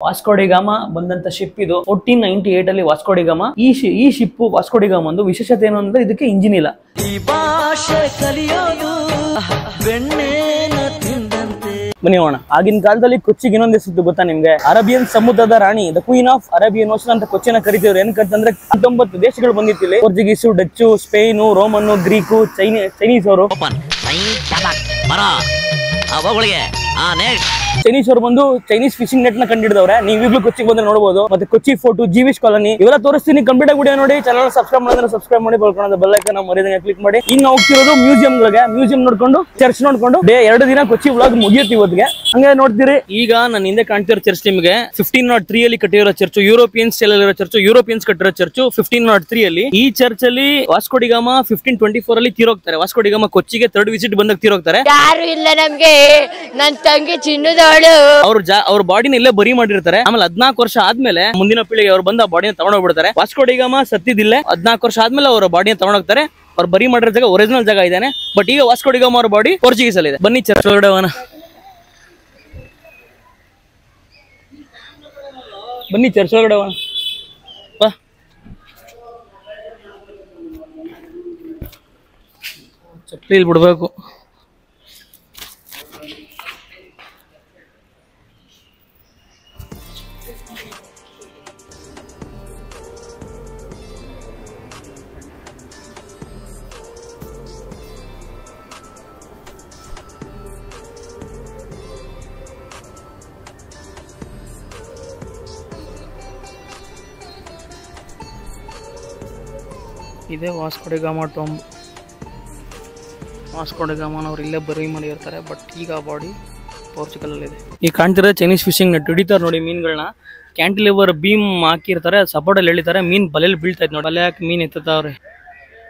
Vasco da Gama ಬಂದಂತ ship ಇದು 1498 ಅಲ್ಲಿ ವಾಸ್ಕೋಡಿಗಾಮ. ಈ ಶಿಪ್ ವಾಸ್ಕೋಡಿಗಾಮ ಒಂದು ವಿಶೇಷತೆ ಏನು ಅಂದ್ರೆ ಇದಕ್ಕೆ ಇಂಜಿನ್ ಇಲ್ಲ. ಈ ಭಾಷೆ ಕಲಿಯೋದು ಬನ್ನಿ ಹೋಗೋಣ. ಆಗಿನ ಕಾಲದಲ್ಲಿ ಕೊಚ್ಚಿಗೆ ಇನ್ನೊಂದು ಹೆಸರು ಗೊತ್ತಾ ನಿಮ್ಗೆ? ಅರೇಬಿಯನ್ ಸಮುದ್ರದ ರಾಣಿ, the queen of Arabian ocean ಅಂತ ಕೊಚ್ಚಿನ ಕರಿತಿದ್ರು. ಏನಕ್ಕಂತಂದ್ರೆ 19 ದೇಶಗಳು ಬಂದಿತ್ತಿಲ್ಲಿ. Portuguese, Dutch, Spain, Roman, Greek, Chinese ಅವರು ಚೈನೀಸ್ ಅವರು ಬಂದು ಚೈನೀಸ್ ಫಿಶಿಂಗ್ ನೆಟ್ ನ ಕಂಡಿಡಿದವ್ರೆ. ನೀವು ಈಗಲೂ ಕೊಚ್ಚಿಗೆ ಬಂದ್ರೆ ನೋಡಬಹುದು. ಮತ್ತೆ ಕೊಚ್ಚಿ ಫೋರ್ಟ್, ಜೀವಿಶ್ ಕಾಲನಿ ಇವೆಲ್ಲ ತೋರಿಸ್ತೀನಿ. ಕಂಪ್ಲೀಟ್ ಆಗಿ ವಿಡಿಯೋ ನೋಡಿ. ಚಾನಲ್ ಸಬ್ಸ್ಕ್ರೈಬ್ ಮಾಡಿದ್ರೆ ಸಬ್ಸ್ಕ್ರೈಬ್ ಮಾಡಿ, ಬೆಲ್ಕಣದ ಬೆಲ್ ಐಕಾನ್ ಮರಿದಂಗೆ ಕ್ಲಿಕ್ ಮಾಡಿ. ಇನ್ನು ಹೋಗ್ತಿರೋದು ಮ್ಯೂಸಿಯಂ ಗಳಿಗೆ. ಮ್ಯೂಸಿಯಂ ನೋಡ್ಕೊಂಡು ಚರ್ಚ್ ನೋಡ್ಕೊಂಡು 2 ದಿನ ಕೊಚ್ಚಿ ವ್ಲಾಗ್ ಮುಗಿಯುತ್ತೆ ಇವತ್ತಿಗೆ. ಹಂಗೆ ನೋಡ್ತೀರಿ. ಈಗ ನಾನು ಹಿಂದೆ ಕಾಣ್ತಿರೋ ಚರ್ಚ್ ನಿಮಗೆ 1503 ಅಲ್ಲಿ ಕಟ್ಟಿರೋ ಚರ್ಚ್, ಯುರೋಪಿಯನ್ ಸ್ಟೈಲ್ ಅಲ್ಲಿರೋ ಚರ್ಚ್, ಯುರೋಪಿಯನ್ಸ್ ಕಟ್ಟಿರೋ ಚರ್ಚ್ 1503 ಅಲ್ಲಿ. ಈ ಚರ್ಚ್ ಅಲ್ಲಿ ವಾಸ್ಕೋಡಿಗಾಮ 1524 ಅಲ್ಲಿ ತೀರೋಗ್ತಾರೆ. ವಾಸ್ಕೋಡಿಗಾಮ ಕೊಚ್ಚಿಗೆ 3rd ವಿಸಿಟ್ ಬಂದಾಗ ತೀರೋಗ್ತಾರೆ. ಯಾರು ಇಲ್ಲ ನಮ್ಗೆ, ನನ್ನ ತಂಗಿ ಚಿನ್ನದವಳು. ಅವ್ರ ಬಾಡಿನ ಇಲ್ಲೇ ಬರಿ ಮಾಡಿರ್ತಾರೆ. ಆಮೇಲೆ 14 ವರ್ಷ ಆದ್ಮೇಲೆ ಮುಂದಿನ ಪೀಳಿಗೆ ಅವ್ರು ಬಂದ ಬಾಡಿನ ತಗೊಂಡೋಗ್ಬಿಡ್ತಾರೆ. ವಾಸ್ಕೋಡಿಗಾಮ ಸತ್ತಿದ್ದಿಲ್ಲೇ 14 ವರ್ಷ ಆದ್ಮೇಲೆ ಅವರ ಬಾಡಿನ ತಗೊಂಡೋಗ್ತಾರೆ. ಅವ್ರು ಬರಿ ಮಾಡಿರೋ ಜಾಗ ಒರಿಜಿನಲ್ ಜಾಗ ಇದಾನೆ. ಬಟ್ ಈಗ ವಾಸ್ಕೋಡಿಗಾಮ ಅವ್ರ ಬಾಡಿ ಪೋರ್ಚುಗೀಸ್ ಅಲ್ಲಿ ಇದೆ. ಬನ್ನಿ ಚರ್ಚ್ ಒಳಗಡೆ ಹೋಗೋಣ. ಬನ್ನಿ ಚರ್ಚ್ ಒಳಗಡೆ ಹೋಗೋಣ. ಬಾ. ಚಪ್ಪಲಿ ಬಿಡ್ಬೇಕು. ಇದೇ ವಾಸ್ಕೋಡಿಗಾಮ ಟೋಂಬ್. ವಾಸ್ಕೋಡಿಗಾಮನವ್ರು ಇಲ್ಲೇ ಬರಿ ಮಾಡಿರ್ತಾರೆ. ಬಟ್ ಈಗ ಬಾಡಿ ಪೋರ್ಚುಗಲ್ ಅಲ್ಲಿ ಇದೆ. ಈಗ ಕಾಣ್ತಿರೋ ಚೈನೀಸ್ ಫಿಶಿಂಗ್ ನೆಟ್ ಹಿಡಿತಾರೆ ನೋಡಿ ಮೀನುಗಳನ್ನ. ಕ್ಯಾಂಟಿಲಿವರ್ ಬೀಮ್ ಹಾಕಿರ್ತಾರೆ, ಸಪೋರ್ಟ್ ಅಲ್ಲಿ ಎಳಿತಾರೆ, ಮೀನ್ ಬಲೆಯಲ್ಲಿ ಬೀಳ್ತಾ ನೋಡಿ. ಬಲೆ ಹಾಕಿ ಮೀನ್ ಎತ್ತವ್ರೆ.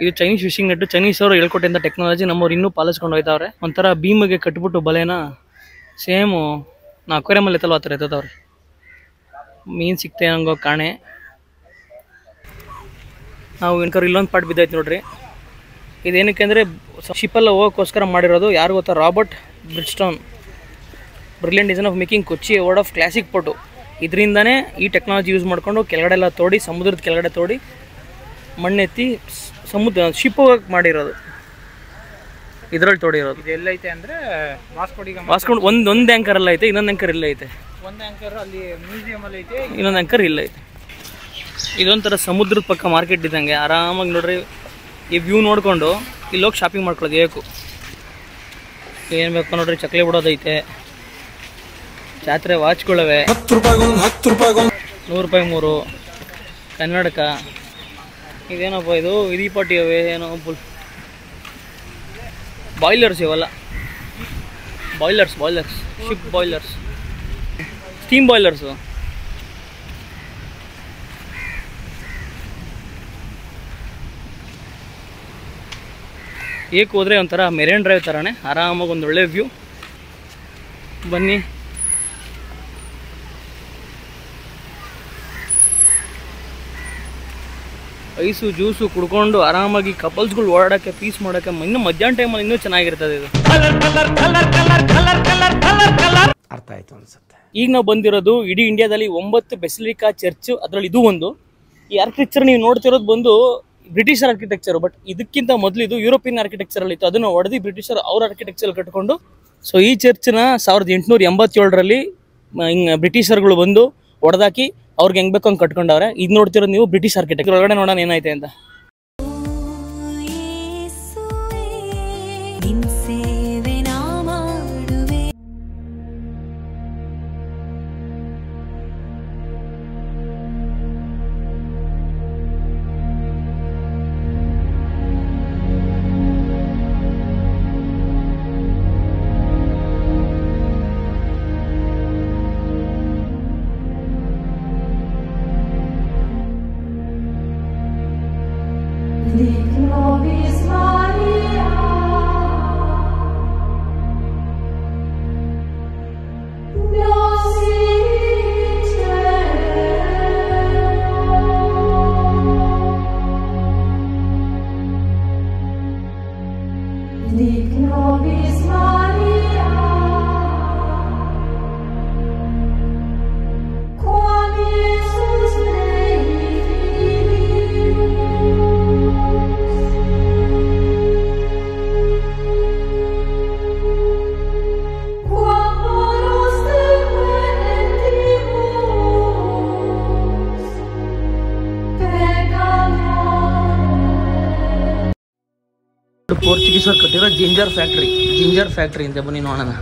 ಇದು ಚೈನೀಸ್ ಫಿಶಿಂಗ್ ನೆಟ್. ಚೈನೀಸ್ ಅವರು ಹೇಳ್ಕೊಟ್ಟಿದ್ದ ಟೆಕ್ನಾಲಜಿ ನಮ್ಮವ್ರು ಇನ್ನೂ ಪಾಲಿಸ್ಕೊಂಡು ಹೋಯ್ತಾವ್ರೆ. ಒಂಥರ ಬೀಮ್ಗೆ ಕಟ್ಬಿಟ್ಟು ಬಲೆನ ಸೇಮ್ ನಾ ಅಕ್ವೇರಿಯಂ ಅಲ್ಲಿ ಎತ್ತಲ್ವ ಆ ಥರ ಎತ್ತವ್ರೆ. ಮೀನ್ ಸಿಕ್ತೆ ಹಂಗೋ ಕಾಣೆ. ನಾವು ಇನ್ಕರ್ ಇಲ್ಲೊಂದು ಪಾಟ್ ಬಿದ್ದೈತೆ ನೋಡ್ರಿ. ಇದೇನಕ್ಕೆ ಅಂದರೆ ಶಿಪ್ಪೆಲ್ಲ ಹೋಗೋಕ್ಕೋಸ್ಕರ ಮಾಡಿರೋದು. ಯಾರು ಗೊತ್ತಾ? Robert Bristow. Brilliant design of making Kochi world of classic port. ಇದರಿಂದನೇ ಈ ಟೆಕ್ನಾಲಜಿ ಯೂಸ್ ಮಾಡಿಕೊಂಡು ಕೆಳಗಡೆ ಎಲ್ಲ ತೋಡಿ, ಸಮುದ್ರದ ಕೆಳಗಡೆ ತೋಡಿ ಮಣ್ಣೆತ್ತಿ ಶಿಪ್ ಹೋಗಕ್ಕೆ ಮಾಡಿರೋದು. ಇದರಲ್ಲಿ ತೋಡಿರೋದು. ಎಲ್ಲೈತೆ ಅಂದರೆ ವಾಸ್ಕೊಂಡು ಒಂದು ಆ್ಯಂಕರ್ ಎಲ್ಲ ಐತೆ, ಇನ್ನೊಂದು ಆ್ಯಂಕರ್ ಇಲ್ಲ ಐತೆ. ಒಂದು ಆ್ಯಂಕರ್ ಅಲ್ಲಿ ಮ್ಯೂಸಿಯಮಲ್ಲಿ ಐತೆ, ಇನ್ನೊಂದು ಆ್ಯಂಕರ್ ಇಲ್ಲ ಐತೆ. ಇದೊಂಥರ ಸಮುದ್ರದ ಪಕ್ಕ ಮಾರ್ಕೆಟ್ ಇದ್ದಂಗೆ. ಆರಾಮಾಗಿ ನೋಡ್ರಿ ಈ ವ್ಯೂ ನೋಡಿಕೊಂಡು ಇಲ್ಲೋಗಿ ಶಾಪಿಂಗ್ ಮಾಡ್ಕೊಳ್ಳೋದು. ಏಕು ಏನು ಬೇಕು ನೋಡ್ರಿ. ಚಕ್ಲಿ ಬಿಡೋದೈತೆ, ಜಾತ್ರೆ ವಾಚ್ಗಳವೆ, 10 ರೂಪಾಯಿಗೆ 100 ರೂಪಾಯಿ 3 ಕನ್ನಡಕ. ಇದೇನಪ್ಪ ಇದು ಇದಿಪಟ್ಟಿ ಅವೆ ಏನೋ ಬಾಯ್ಲರ್ಸ್ ಇವೆಲ್ಲ. Boilers ship boilers, steam boilers. ಏಕೆ ಹೋದರೆ ಒಂಥರ ಮೆರೇನ್ ಡ್ರೈವ್ ಥರನೇ ಆರಾಮಾಗಿ ಒಂದು ಒಳ್ಳೆ ವ್ಯೂ. ಬನ್ನಿ. ಐಸು ಜ್ಯೂಸು ಕುಡ್ಕೊಂಡು ಆರಾಮಾಗಿ ಕಪಲ್ಸ್ಗಳು ಓಡಾಡೋಕ್ಕೆ, ಪೀಸ್ ಮಾಡೋಕ್ಕೆ ಇನ್ನೂ ಮಧ್ಯಾಹ್ನ ಟೈಮಲ್ಲಿ ಇನ್ನೂ ಚೆನ್ನಾಗಿರ್ತದೆ ಇದು. ಅರ್ಥ ಆಯ್ತು ಅನ್ಸುತ್ತೆ. ಈಗ ನಾವು ಬಂದಿರೋದು ಇಡೀ ಇಂಡಿಯಾದಲ್ಲಿ 9 ಬೆಸಿಲಿಕಾ ಚರ್ಚ್, ಅದರಲ್ಲಿ ಇದು ಒಂದು. ಈ ಆರ್ಕಿಟೆಕ್ಚರ್ ನೀವು ನೋಡ್ತಿರೋದು ಬಂದು ಬ್ರಿಟಿಷರ್ ಆರ್ಕಿಟೆಕ್ಚರ್. ಬಟ್ ಇದಕ್ಕಿಂತ ಮೊದಲು ಇದು ಯುರೋಪಿಯನ್ ಆರ್ಕಿಟೆಕ್ಚರ್ ಅಲ್ಲಿ ಇತ್ತು. ಅದನ್ನು ಹೊಡೆದು ಬ್ರಿಟಿಷರ್ ಅವ್ರ ಆರ್ಕಿಟೆಕ್ಚರ್ ಕಟ್ಕೊಂಡು. ಸೊ ಈ ಚರ್ಚ್ನ 1887ರಲ್ಲಿ ಬ್ರಿಟಿಷರ್ಗಳು ಬಂದು ಹೊಡೆದಾಕಿ ಅವ್ರಿಗೆ ಹೆಂಗ್ ಬೇಕು ಹಂಗೆ ಕಟ್ಕೊಂಡವ್ರೆ. ಇದು ನೋಡ್ತಿರೋದು ನೀವು ಬ್ರಿಟಿಷ್ ಆರ್ಕಿಟೆಕ್ಚರ್. ಒಳಗಡೆ ನೋಡೋಣ ಏನೈತೆ ಅಂತ. ಬ್ರಿಟಿಷರು ಕಟ್ಟಿರೋ ಜಿಂಜರ್ ಫ್ಯಾಕ್ಟ್ರಿ ಅಂತ ಬನ್ನಿ ನೋಡೋಣ.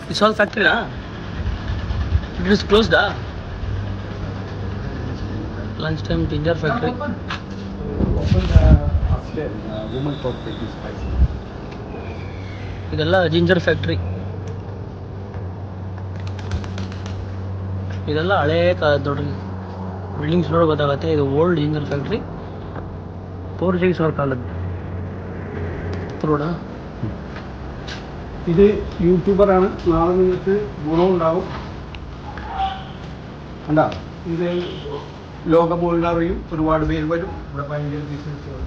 It's all factory, na? It is closed, ah? Lunchtime ginger factory. Open upstairs. Woman thought that is spicy. ಇದೆಲ್ಲ ಜಿಂಜರ್ ಫ್ಯಾಕ್ಟ್ರಿ. ಇದೆಲ್ಲ ಹಳೇ ಕಾಲದ ದೊಡ್ಡ ಬಿಲ್ಡಿಂಗ್ಸ್ ನೋಡಿ ಗೊತ್ತಾಗತ್ತೆ. ಇದು ಓಲ್ಡ್ ಜಿಂಜರ್ ಫ್ಯಾಕ್ಟ್ರಿ, ಪೋರ್ಚುಗೀಸ್ ಅವ್ರ ಕಾಲದ್ದು ರೋಡ. ഇത് യൂട്യൂബറാണ്. നാളെ നിങ്ങൾക്ക് ഗുണമുണ്ടാവും. കണ്ടാ, ഇത് ലോകം മുഴുവൻ അറിയും. ഒരുപാട് പേര് വരും. ഇവിടെ ഭയങ്കര business.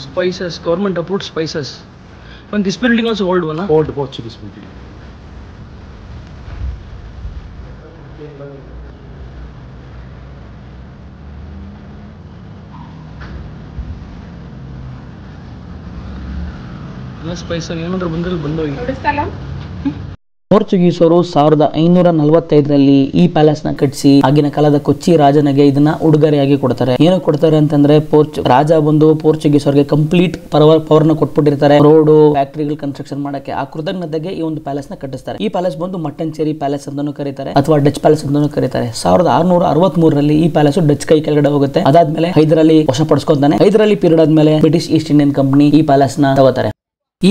Spices, government approved spices. And this building also old one, old Portuguese building. Spice ಏನಾದ್ರು ಬಂದ್ರೆ ಬಂದೋಗಿ. ಪೋರ್ಚುಗೀಸರು 1545ರಲ್ಲಿ ಈ ಪ್ಯಾಲೇಸ್ ನ ಕಟ್ಟಿಸಿ ಆಗಿನ ಕಾಲದ ಕೊಚ್ಚಿ ರಾಜನಿಗೆ ಇದನ್ನ ಉಡುಗೊರೆಯಾಗಿ ಕೊಡ್ತಾರೆ. ಏನು ಕೊಡ್ತಾರೆ ಅಂತಂದ್ರೆ ರಾಜ ಬಂದು ಪೋರ್ಚುಗೀಸರಿಗೆ ಕಂಪ್ಲೀಟ್ ಪವರ್ ನ ಕೊಟ್ಬಿಟ್ಟಿರ್ತಾರೆ, ರೋಡ್ ಫ್ಯಾಕ್ಟರಿಗಳು ಕನ್ಸ್ಟ್ರಕ್ಷನ್ ಮಾಡಕ್ಕೆ. ಆ ಕೃತಜ್ಞತೆಗೆ ಈ ಒಂದು ಪ್ಯಾಲೇಸ್ ನ ಕಟ್ಟಿಸ್ತಾರೆ. ಈ ಪ್ಯಾಲೇಸ್ ಬಂದು ಮಟ್ಟಂಚೇರಿ ಪ್ಯಾಲೇಸ್ ಅಂತಾನೂ ಕರೀತಾರೆ ಅಥವಾ ಡಚ್ ಪ್ಯಾಲೇಸ್ ಅಂತಾನೂ ಕರೀತಾರೆ. 1663ರಲ್ಲಿ ಈ ಪ್ಯಾಲೇಸ್ ಡಚ್ ಕೈ ಕೆಳಗಡೆ ಹೋಗುತ್ತೆ. ಅದಾದ್ಮೇಲೆ ಹೈದರಾಲಿ ವಶಪಡಿಸ್ಕೊಂತಾನೆ. ಹೈದರಾಲಿ ಪೀರಿಯಡ್ ಆದ್ಮೇಲೆ ಬ್ರಿಟಿಷ್ ಈಸ್ಟ್ ಇಂಡಿಯನ್ ಕಂಪನಿ ಈ ಪ್ಯಾಲೇಸ್ ನ ತಗೋತಾರೆ.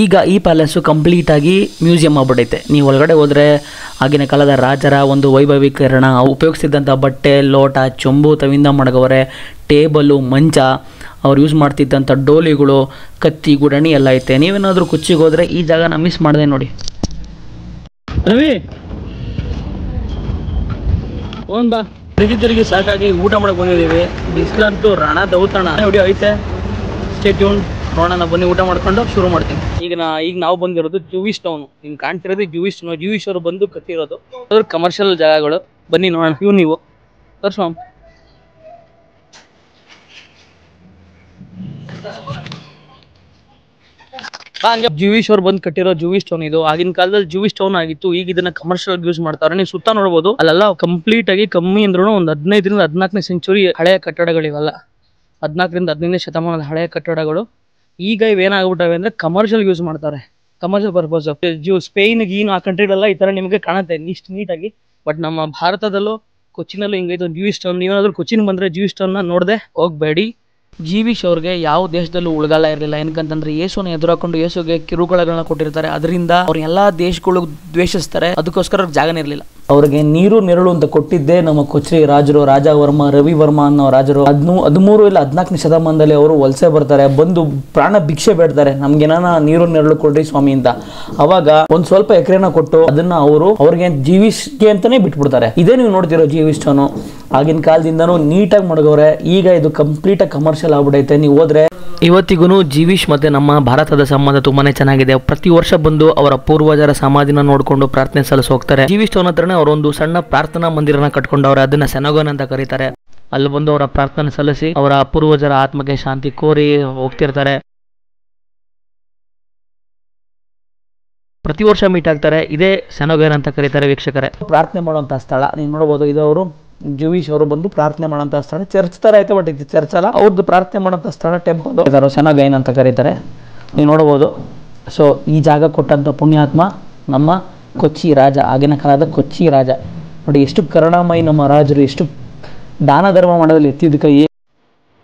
ಈಗ ಈ ಪ್ಯಾಲೇಸು ಕಂಪ್ಲೀಟ್ ಆಗಿ ಮ್ಯೂಸಿಯಂ ಆಗ್ಬಿಟ್ಟೈತೆ. ನೀವು ಒಳಗಡೆ ಹೋದ್ರೆ ಆಗಿನ ಕಾಲದ ರಾಜರ ಒಂದು ವೈಭವೀಕರಣ, ಉಪಯೋಗಿಸ್ತಿದ್ದಂಥ ಬಟ್ಟೆ, ಲೋಟ, ಚೊಂಬು, ತವಿಂದ ಮಡಗವರೆ, ಟೇಬಲು, ಮಂಚ, ಅವ್ರು ಯೂಸ್ ಮಾಡ್ತಿದ್ದಂಥ ಡೋಲಿಗಳು, ಕತ್ತಿ, ಗುಡಣಿ ಎಲ್ಲ ಐತೆ. ನೀವೇನಾದರೂ ಕೊಚ್ಚಿಗೆ ಹೋದ್ರೆ ಈ ಜಾಗನ ಮಿಸ್ ಮಾಡಿದೆ ನೋಡಿ. ರವಿ ಬಾ, ತಿರುಗಿ ಸಾಕಾಗಿ ಊಟ ಮಾಡಕ್ ಬಂದಿದ್ದೀವಿ. ಬಿಸಿಲಂತೂ ರಣ ದೌತಣ ವಿಡಿಯೋ ಐತೆ. ಸ್ಟೇ ಟ್ಯೂನ್, ನೋಡೋಣ ಬನ್ನಿ. ಊಟ ಮಾಡ್ಕೊಂಡು ಶುರು ಮಾಡ್ತೀನಿ. ಈಗ ನಾವು ಬಂದಿರೋದು ಜೂಯಿಸ್ ಟೌನ್. ನಿಮ್ಗೆ ಕಾಣ್ತಿರೋದು ಜೂಯಿಸ್ ಅವರು ಬಂದು ಕಟ್ಟಿರೋದು. ಅದ್ರ ಕಮರ್ಷಿಯಲ್ ಜಾಗಗಳು. ಬನ್ನಿ ನೋಡೋಣ. ನೀವು ತೋರ್ಸೋ. ಜೂಯಿಸ್ ಅವ್ರು ಬಂದು ಕಟ್ಟಿರೋ ಜೂಯಿಸ್ ಟೌನ್ ಇದು. ಆಗಿನ ಕಾಲದಲ್ಲಿ ಜೂಯಿಸ್ ಟೌನ್ ಆಗಿತ್ತು. ಈಗ ಇದನ್ನ ಕಮರ್ಷಿಯಲ್ ಯೂಸ್ ಮಾಡ್ತಾರೆ. ನೀವು ಸುತ್ತ ನೋಡ್ಬೋದು. ಅಲ್ಲೆಲ್ಲ ಕಂಪ್ಲೀಟ್ ಆಗಿ ಕಮ್ಮಿ ಅಂದ್ರೂ ಒಂದು 15ರಿಂದ 14ನೇ ಸೆಂಚುರಿ ಹಳೆಯ ಕಟ್ಟಡಗಳಿವೆಲ್ಲ. 14ರಿಂದ 15ನೇ ಶತಮಾನದ ಹಳೆಯ ಕಟ್ಟಡಗಳು. ಈಗ ಇವೇನಾಗ್ಬಿಟ್ಟವೆ ಅಂದ್ರೆ ಕಮರ್ಷಿಯಲ್ ಯೂಸ್ ಮಾಡ್ತಾರೆ, ಕಮರ್ಷಿಯಲ್ ಪರ್ಪಸ್. ಸ್ಪೇನ್ ಗೀನು ಆ ಕಂಟ್ರಿಗಳೆಲ್ಲ ಈ ತರ ನಿಮಗೆ ಕಾಣುತ್ತೆ ಇಷ್ಟು ನೀಟಾಗಿ. ಬಟ್ ನಮ್ಮ ಭಾರತದಲ್ಲೂ ಕೊಚ್ಚಿನಲ್ಲೂ ಹಿಂಗೈತೆ ಒಂದು ಜೂಯಿಸ್ ಟೌನ್. ನೀವೇನಾದ್ರೂ ಕೊಚ್ಚಿನ್ ಬಂದ್ರೆ ಜೂಯಿಸ್ ಟೌನ್ ನ ನೋಡದೆ ಹೋಗ್ಬೇಡಿ. ಜೀವಿಶ್ ಅವ್ರಿಗೆ ಯಾವ ದೇಶದಲ್ಲೂ ಉಳ್ಗಾಲ ಇರಲಿಲ್ಲ. ಏನಕ್ಕಂತಂದ್ರೆ ಯೇಸುನ ಎದುರಾಕೊಂಡು ಯೇಸುಗೆ ಕಿರುಕುಳಗಳನ್ನ ಕೊಟ್ಟಿರ್ತಾರೆ. ಅದರಿಂದ ಅವ್ರ ಎಲ್ಲಾ ದೇಶಗಳು ದ್ವೇಷಿಸ್ತಾರೆ. ಅದಕ್ಕೋಸ್ಕರ ಜಾಗನೇ ಇರಲಿಲ್ಲ. ಅವ್ರಿಗೆ ನೀರು ನೆರಳು ಅಂತ ಕೊಟ್ಟಿದ್ದೆ ನಮ್ಮ ಕೊಚ್ರಿ ರಾಜರು, ರಾಜವರ್ಮ, ರವಿವರ್ಮ ಅನ್ನೋ ರಾಜರು. 13 ಇಲ್ಲ 14ನೇ ಶತಮಾನದಲ್ಲಿ ಅವರು ವಲಸೆ ಬರ್ತಾರೆ. ಬಂದು ಪ್ರಾಣ ಭಿಕ್ಷೆ ಬೇಡ್ತಾರೆ, ನಮ್ಗೇನ ನೀರು ನೆರಳು ಕೊಡ್ರಿ ಸ್ವಾಮಿ ಅಂತ. ಅವಾಗ ಒಂದ್ ಸ್ವಲ್ಪ ಎಕರೆನ ಕೊಟ್ಟು ಅದನ್ನ ಅವ್ರಿಗೆ ಜೀವಿಸ್ಗೆ ಅಂತಾನೆ ಬಿಟ್ಬಿಡ್ತಾರೆ. ಇದೇ ನೀವು ನೋಡ್ತಿರೋ ಜೀವಿಸ್ ಟೌನು. ಆಗಿನ ಕಾಲದಿಂದನೂ ನೀಟಾಗಿ ಮಡಗವ್ರೆ. ಈಗ ಇದು ಕಂಪ್ಲೀಟ್ ಆಗಿ ಕಮರ್ಷಿಯಲ್ ಆಗ್ಬಿಡೈತೆ. ನೀವು ಹೋದ್ರೆ ಇವತ್ತಿಗೂ ಜೀವಿಶ್ ಮತ್ತೆ ನಮ್ಮ ಭಾರತದ ಸಂಬಂಧ ತುಂಬಾನೇ ಚೆನ್ನಾಗಿದೆ. ಪ್ರತಿ ವರ್ಷ ಬಂದು ಅವರ ಪೂರ್ವಜರ ಸಮಾಧಿನ ನೋಡ್ಕೊಂಡು ಪ್ರಾರ್ಥನೆ ಸಲ್ಲಿಸಿ ಹೋಗ್ತಾರೆ. ಜೀವಿಶ್ ಟೌನ್ ಹತ್ರನೇ ಅವರೊಂದು ಸಣ್ಣ ಪ್ರಾರ್ಥನಾ ಮಂದಿರನ ಕಟ್ಕೊಂಡವ್ರೆ. ಅದನ್ನ ಸೆನಗೋನ್ ಅಂತ ಕರೀತಾರೆ. ಅಲ್ಲಿ ಬಂದು ಅವರ ಪ್ರಾರ್ಥನೆ ಸಲ್ಲಿಸಿ ಅವರ ಪೂರ್ವಜರ ಆತ್ಮಕ್ಕೆ ಶಾಂತಿ ಕೋರಿ ಹೋಗ್ತಿರ್ತಾರೆ. ಪ್ರತಿ ವರ್ಷ ಮೀಟ್ ಆಗ್ತಾರೆ. ಇದೇ ಸೆನಗೋನ್ ಅಂತ ಕರೀತಾರೆ ವೀಕ್ಷಕರೇ. ಪ್ರಾರ್ಥನೆ ಮಾಡುವಂತ ಸ್ಥಳ ನೀವು ನೋಡಬಹುದು. ಇದು ಅವರು ಜೂಯಿಶ್ ಅವರು ಬಂದು ಪ್ರಾರ್ಥನೆ ಮಾಡೋಂಥ ಸ್ಥಳ. ಚರ್ಚ್ ತರ ಐತೆ, ಬಟ್ ಇದು ಚರ್ಚ್ ಅಲ್ಲ. ಅವ್ರದ್ದು ಪ್ರಾರ್ಥನೆ ಮಾಡೋಂಥ ಸ್ಥಳ ಟೆಂಪಲ್ ಸೆನಗೋನ್ ಅಂತ ಕರೀತಾರೆ. ನೀವು ನೋಡಬಹುದು. ಸೊ ಈ ಜಾಗ ಕೊಟ್ಟಂತ ಪುಣ್ಯಾತ್ಮ ನಮ್ಮ ಕೊಚ್ಚಿ ರಾಜ, ಆಗಿನ ಕಾಲದ ಕೊಚ್ಚಿ ರಾಜ. ನೋಡಿ ಎಷ್ಟು ಕರುಣಾಮಯಿ ನಮ್ಮ ರಾಜರು, ಎಷ್ಟು ದಾನ ಧರ್ಮ ಮಾಡೋದ್ರಲ್ಲಿ ಎತ್ತಿದ ಕೈ.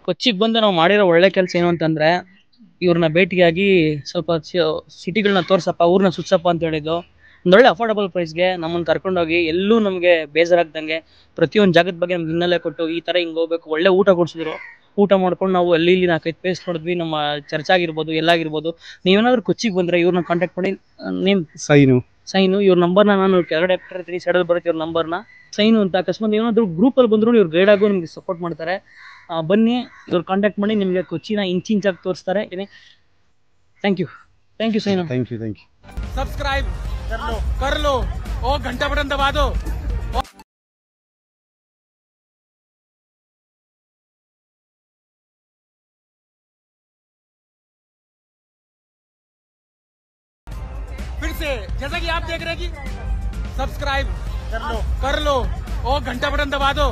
ಕೊಚ್ಚಿಗೆ ಬಂದು ನಾವು ಮಾಡಿರೋ ಒಳ್ಳೆ ಕೆಲಸ ಏನು ಅಂತಂದ್ರೆ, ಇವ್ರನ್ನ ಭೇಟಿಯಾಗಿ ಸ್ವಲ್ಪ ಸಿಟಿಗಳನ್ನ ತೋರ್ಸಪ್ಪ, ಊರನ್ನ ಸುತ್ಸಪ್ಪ ಅಂತ ಹೇಳಿದ್ದು. ಒಂದೊಳ್ಳೆ ಅಫೋರ್ಡಬಲ್ ಪ್ರೈಸ್ಗೆ ನಮ್ಮನ್ನು ಕರ್ಕೊಂಡೋಗಿ ಎಲ್ಲೂ ನಮಗೆ ಬೇಜಾರಾಗ್ದಂಗೆ ಪ್ರತಿಯೊಂದು ಜಾಗದ ಬಗ್ಗೆ ನಮ್ಗೆ ಹಿನ್ನೆಲೆ ಕೊಟ್ಟು ಈ ಥರ ಹಿಂಗೆ ಹೋಗ್ಬೇಕು, ಒಳ್ಳೆ ಊಟ ಕೊಡಿಸಿದ್ರು. ಊಟ ಮಾಡ್ಕೊಂಡು ನಾವು ಅಲ್ಲಿ 4-5 ಪ್ಲೇಸ್ ನೋಡಿದ್ವಿ. ನಮ್ಮ ಚರ್ಚ್ ಆಗಿರ್ಬೋದು, ಎಲ್ಲಾಗಿರ್ಬೋದು. ನೀವೇನಾದ್ರೂ ಕೊಚ್ಚಿಗೆ ಬಂದರೆ ಇವ್ರನ್ನ ಕಾಂಟ್ಯಾಕ್ಟ್ ಮಾಡಿ. ನೇಮ್ ಸೈನು. ಇವ್ರ ನಂಬರ್ನ ನಾನು ಕೆಳಗಡೆ ಹಾಕ್ತಿರ್ತೀನಿ, ಸೈಡಲ್ಲಿ ಬರುತ್ತೆ ಇವ್ರ ನಂಬರ್ನ. ಸೈನು ಅಂತ. ಅಕಸ್ಮಾತ್ ಏನಾದರೂ ಗ್ರೂಪಲ್ಲಿ ಬಂದರೂ ಇವ್ರು ಗೈಡ್ ಆಗೋ ನಿಮಗೆ ಸಪೋರ್ಟ್ ಮಾಡ್ತಾರೆ. ಬನ್ನಿ, ಇವ್ರು ಕಾಂಟ್ಯಾಕ್ಟ್ ಮಾಡಿ, ನಿಮಗೆ ಕೊಚ್ಚಿನ ಇಂಚಾಗಿ ತೋರಿಸ್ತಾರೆ. Thank you Sainu. Thank you. Subscribe कर लो और घंटा बटन दबा दो. फिर से जैसा कि आप देख रहे हैं कि सब्सक्राइब कर लो ओ घंटा बटन दबा दो।